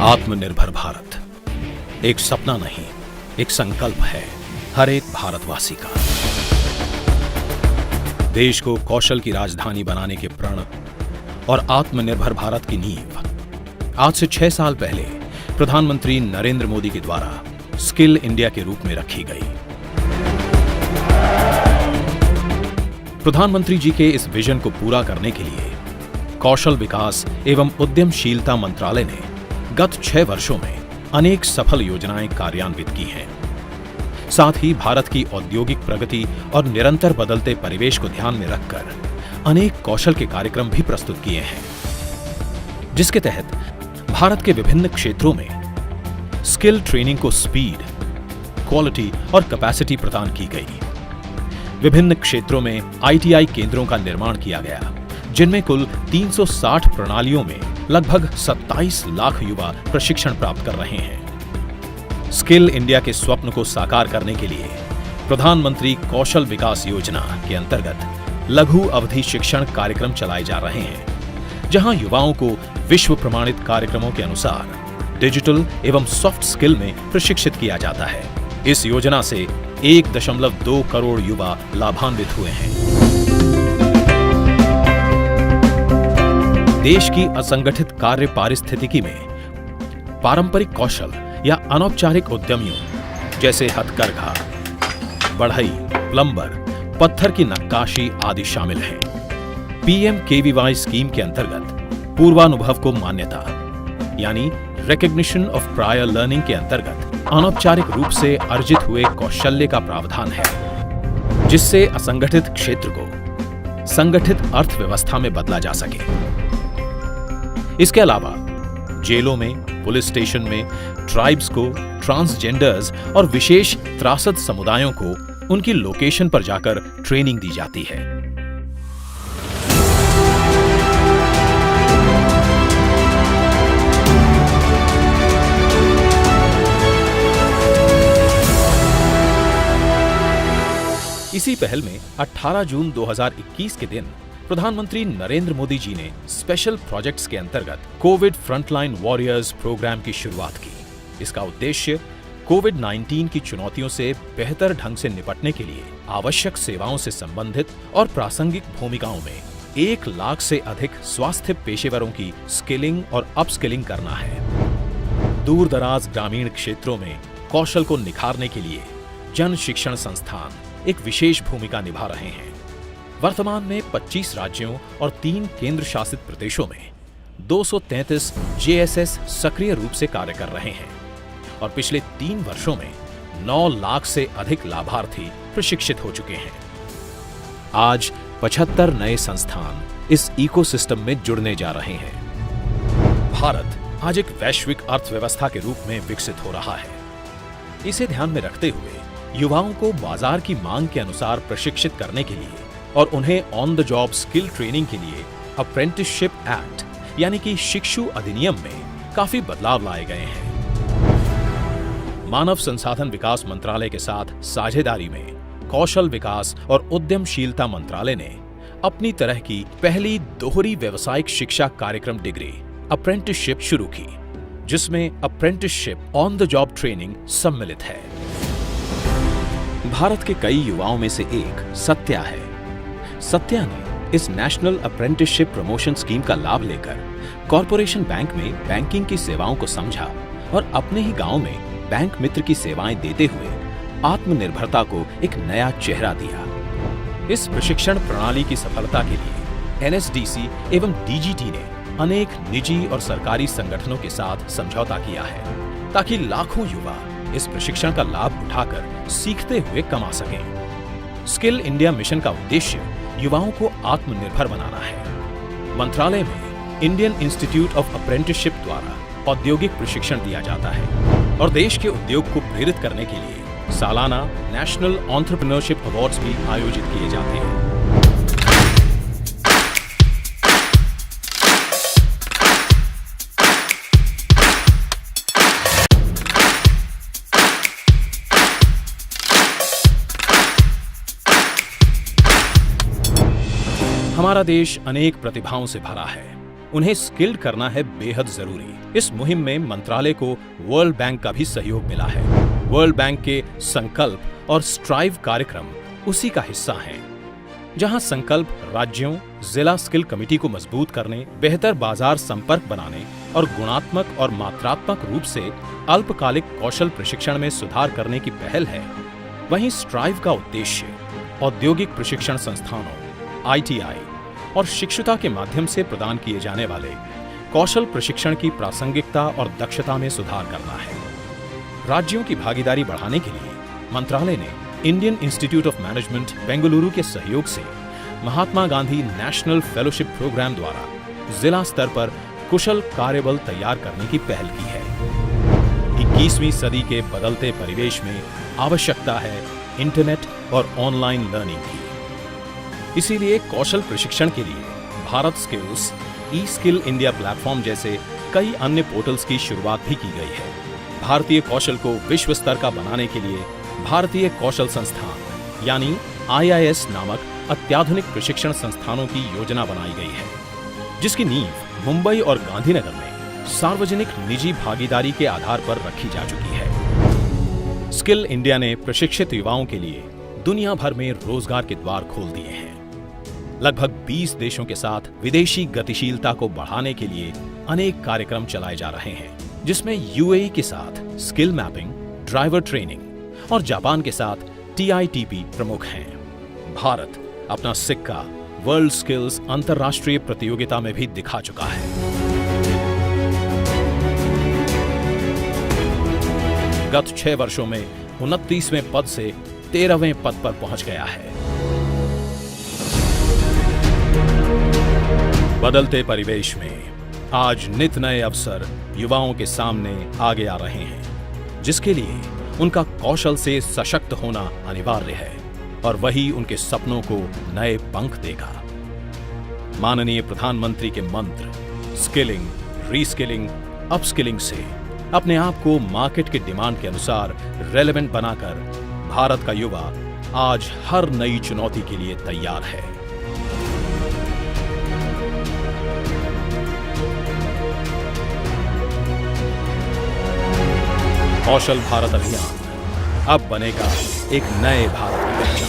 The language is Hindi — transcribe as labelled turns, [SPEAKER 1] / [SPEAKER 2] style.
[SPEAKER 1] आत्मनिर्भर भारत एक सपना नहीं, एक संकल्प है हर एक भारतवासी का। देश को कौशल की राजधानी बनाने के प्रण और आत्मनिर्भर भारत की नींव आज से 6 साल पहले प्रधानमंत्री नरेंद्र मोदी के द्वारा स्किल इंडिया के रूप में रखी गई। प्रधानमंत्री जी के इस विजन को पूरा करने के लिए कौशल विकास एवं उद्यमशीलता मंत्रालय ने गत 6 वर्षों में अनेक सफल योजनाएं कार्यान्वित की हैं। साथ ही भारत की औद्योगिक प्रगति और निरंतर बदलते परिवेश को ध्यान में रखकर अनेक कौशल के कार्यक्रम भी प्रस्तुत किए हैं, जिसके तहत भारत के विभिन्न क्षेत्रों में स्किल ट्रेनिंग को स्पीड, क्वालिटी और कैपेसिटी प्रदान की गई। विभिन्न क्षेत्रों में आईटीआई केंद्रों का निर्माण किया गया, जिनमें कुल 360 प्रणालियों में लगभग 27 लाख युवा प्रशिक्षण प्राप्त कर रहे हैं। स्किल इंडिया के स्वप्न को साकार करने के लिए प्रधानमंत्री कौशल विकास योजना के अंतर्गत लघु अवधि शिक्षण कार्यक्रम चलाए जा रहे हैं, जहां युवाओं को विश्व प्रमाणित कार्यक्रमों के अनुसार डिजिटल एवं सॉफ्ट स्किल में प्रशिक्षित किया जाता है। इस योजना से 1.2 करोड़ युवा लाभान्वित हुए हैं। देश की असंगठित कार्य पारिस्थितिकी में पारंपरिक कौशल या अनौपचारिक उद्यमियों जैसे हथकरघा, बढ़ई, प्लंबर, पत्थर की नक्काशी आदि शामिल हैं। पीएमकेवीवाई स्कीम के अंतर्गत पूर्वानुभव को मान्यता यानी रिकॉग्निशन ऑफ प्रायर लर्निंग के अंतर्गत अनौपचारिक रूप से अर्जित हुए कौशल्य का प्रावधान है, जिससे असंगठित क्षेत्र को संगठित अर्थव्यवस्था में बदला जा सके। इसके अलावा जेलों में, पुलिस स्टेशन में ट्राइब्स को, ट्रांसजेंडर्स और विशेष त्रासद समुदायों को उनकी लोकेशन पर जाकर ट्रेनिंग दी जाती है। इसी पहल में 18 जून 2021 के दिन प्रधानमंत्री नरेंद्र मोदी जी ने स्पेशल प्रोजेक्ट्स के अंतर्गत कोविड फ्रंटलाइन वॉरियर्स प्रोग्राम की शुरुआत की। इसका उद्देश्य कोविड-19 की चुनौतियों से बेहतर ढंग से निपटने के लिए आवश्यक सेवाओं से संबंधित और प्रासंगिक भूमिकाओं में 1 लाख से अधिक स्वास्थ्य पेशेवरों की स्किलिंग और अपस्किलिंग करना है। दूर दराज ग्रामीण क्षेत्रों में कौशल को निखारने के लिए जन शिक्षण संस्थान एक विशेष भूमिका निभा रहे हैं। वर्तमान में 25 राज्यों और 3 केंद्र शासित प्रदेशों में 233 जेएसएस सक्रिय रूप से कार्य कर रहे हैं और पिछले 3 वर्षों में 9 लाख से अधिक लाभार्थी प्रशिक्षित हो चुके हैं। आज 75 नए संस्थान इस इकोसिस्टम में जुड़ने जा रहे हैं। भारत आज एक वैश्विक अर्थव्यवस्था के रूप में विकसित हो रहा है। इसे ध्यान में रखते हुए युवाओं को बाजार की मांग के अनुसार प्रशिक्षित करने के लिए और उन्हें on the job skill training के लिए अप्रेंटिसशिप एक्ट यानी कि शिक्षु अधिनियम में काफी बदलाव लाए गए हैं। मानव संसाधन विकास मंत्रालय के साथ साझेदारी में कौशल विकास और उद्यमशीलता मंत्रालय ने अपनी तरह की पहली दोहरी व्यावसायिक शिक्षा कार्यक्रम डिग्री अप्रेंटिसशिप शुरू की, जिसमें apprenticeship on the job training सम्मिलित है। भारत के कई युवाओं में से एक सत्या है। सत्या ने इस नेशनल अप्रेंटिसशिप प्रमोशन स्कीम का लाभ लेकर कॉरपोरेशन बैंक में बैंकिंग की सेवाओं को समझा और अपने ही गांव में बैंक मित्र की सेवाएं देते हुए आत्मनिर्भरता को एक नया चेहरा दिया। इस प्रशिक्षण प्रणाली की सफलता के लिए एनएसडीसी एवं डीजीटी ने अनेक निजी और सरकारी संगठनों के साथ समझौता किया है, ताकि लाखों युवा इस प्रशिक्षण का लाभ उठाकर सीखते हुए कमा सकें। स्किल इंडिया मिशन का उद्देश्य युवाओं को आत्मनिर्भर बनाना है। मंत्रालय में इंडियन इंस्टीट्यूट ऑफ अप्रेंटिसशिप द्वारा औद्योगिक प्रशिक्षण दिया जाता है और देश के उद्योग को प्रेरित करने के लिए सालाना नेशनल एंटरप्रेन्योरशिप अवार्ड्स भी आयोजित किए जाते हैं। हमारा देश अनेक प्रतिभाओं से भरा है। उन्हें स्किल्ड करना है बेहद जरूरी। इस मुहिम में मंत्रालय को वर्ल्ड बैंक का भी सहयोग मिला है। वर्ल्ड बैंक के संकल्प और स्ट्राइव कार्यक्रम उसी का हिस्सा हैं, जहां संकल्प राज्यों, जिला स्किल कमेटी को मजबूत करने, बेहतर बाजार संपर्क बनाने और गुणात्मक और मात्रात्मक रूप से अल्पकालिक कौशल प्रशिक्षण में सुधार करने की पहल है। वहीं स्ट्राइव का उद्देश्य औद्योगिक प्रशिक्षण संस्थानों, ITI और शिक्षुता के माध्यम से प्रदान किए जाने वाले कौशल प्रशिक्षण की प्रासंगिकता और दक्षता में सुधार करना है। राज्यों की भागीदारी बढ़ाने के लिए मंत्रालय ने Indian institute of management Bengaluru के सहयोग से Mahatma Gandhi national fellowship programme द्वारा जिला स्तर पर कुशल कार्यबल तैयार करने की पहल की है। 21वीं सदी के बदलते परिवेश में आवश्यकता है इंटरनेट और ऑनलाइन लर्निंग की। इसीलिए कौशल प्रशिक्षण के लिए भारत स्किल्स, ई-स्किल इंडिया प्लेटफॉर्म जैसे कई अन्य पोर्टल्स की शुरुआत भी की गई है। भारतीय कौशल को विश्व स्तर का बनाने के लिए भारतीय कौशल संस्थान यानी IIS नामक अत्याधुनिक प्रशिक्षण संस्थानों की योजना बनाई गई है, जिसकी नींव मुंबई और गांधीनगर में सार्वजनिक निजी भागीदारी के आधार पर रखी जा चुकी है। स्किल इंडिया ने प्रशिक्षित युवाओं के लिए दुनिया भर में रोजगार के द्वार खोल दिए हैं। लगभग 20 देशों के साथ विदेशी गतिशीलता को बढ़ाने के लिए अनेक कार्यक्रम चलाए जा रहे हैं, जिसमें UAE के साथ स्किल मैपिंग, ड्राइवर ट्रेनिंग और जापान के साथ TITP प्रमुख हैं। भारत अपना सिक्का वर्ल्ड स्किल्स अंतरराष्ट्रीय प्रतियोगिता में भी दिखा चुका है। गत 6 वर्षों में 29वें पद से 13वें पद पर पहुंच गया है। बदलते परिवेश में आज नित नए अवसर युवाओं के सामने आगे आ रहे हैं, जिसके लिए उनका कौशल से सशक्त होना अनिवार्य है और वही उनके सपनों को नए पंख देगा। माननीय प्रधानमंत्री के मंत्र स्किलिंग, रीस्किलिंग, अपस्किलिंग से अपने आप को मार्केट के डिमांड के अनुसार रेलेवेंट बनाकर भारत का युवा आज हर नई चुनौती के लिए तैयार है। कौशल भारत अभियान अब बनेगा एक नए भारत की पहचान।